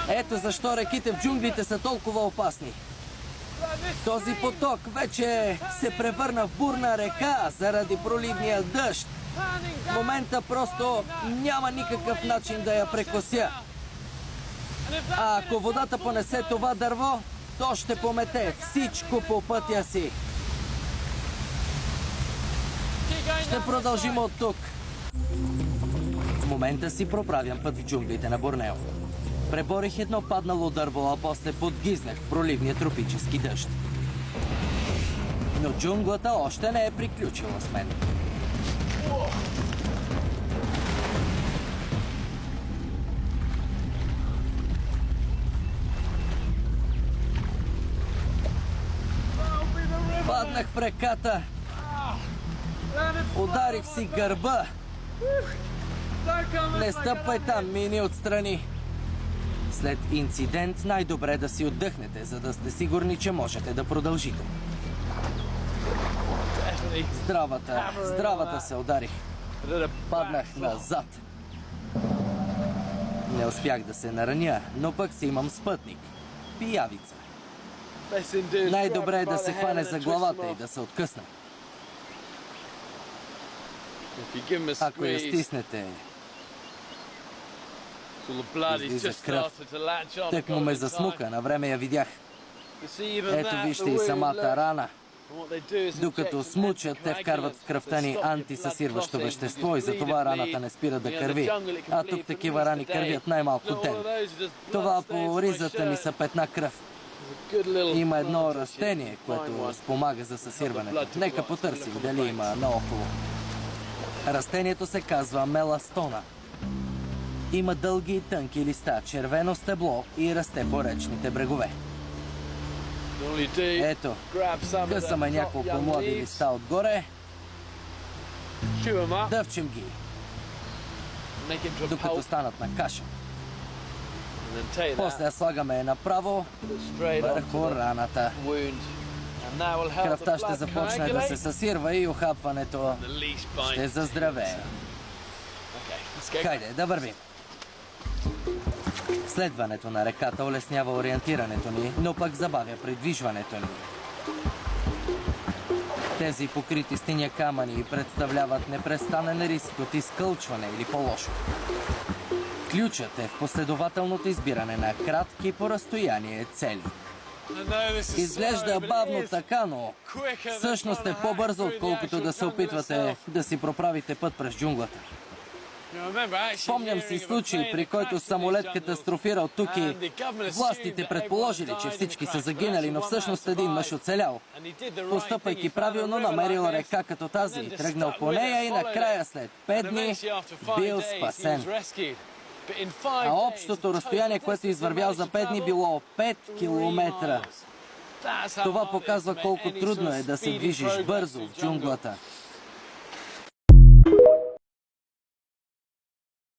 Ето защо реките в джунглите са толкова опасни. Този поток вече се превърна в бурна река заради проливния дъжд. В момента просто няма никакъв начин да я прекося. А ако водата понесе това дърво, то ще помете всичко по пътя си. Ще продължим от тук. В момента си проправям път в джунглите на Борнео. Преборих едно паднало дърво, а после подгизнах в проливния тропически дъжд. Но джунглата още не е приключила с мен. Паднах в реката. Ударих си гърба. Не стъпвай там, мини отстрани. След инцидент най-добре да си отдъхнете, за да сте сигурни, че можете да продължите. Здравата се ударих. Паднах назад. Не успях да се нараня, но пък си имам спътник. Пиявица. Най-добре е да се хване за главата и да се откъсне. Ако я стиснете, излиза кръв. Тък му ме засмука, на време я видях. Ето вижте и самата рана. Докато смучат, те вкарват в кръвта ни антисъсирващо вещество и затова раната не спира да кърви. А тук такива рани кървят най-малко ден. Това по ризата ми са петна кръв. Има едно растение, което спомага за съсирването. Нека потърсим дали има наоколо. Растението се казва меластона. Има дълги и тънки листа, червено стебло и расте по речните брегове. Ето, късаме няколко млади листа отгоре. Дъвчем ги, докато станат на каша. После я слагаме направо върху раната. Кръвта ще започне да се съсирва и ухапването ще заздравее. Хайде, да вървим. Следването на реката улеснява ориентирането ни, но пък забавя придвижването ни. Тези покрити с тиня камъни представляват непрестанен риск от изкълчване или по-лошо. Ключът е в последователното избиране на кратки по разстояние цели. Изглежда бавно така, но всъщност е по-бързо, отколкото да се опитвате да си проправите път през джунглата. Спомням си случай, при който самолет катастрофирал тук и властите предположили, че всички са загинали, но всъщност един мъж оцелял. Постъпвайки правилно, намерил река като тази, тръгнал по нея и накрая след 5 дни бил спасен. А общото разстояние, което извървял за 5 дни, било 5 километра. Това показва колко трудно е да се движиш бързо в джунглата.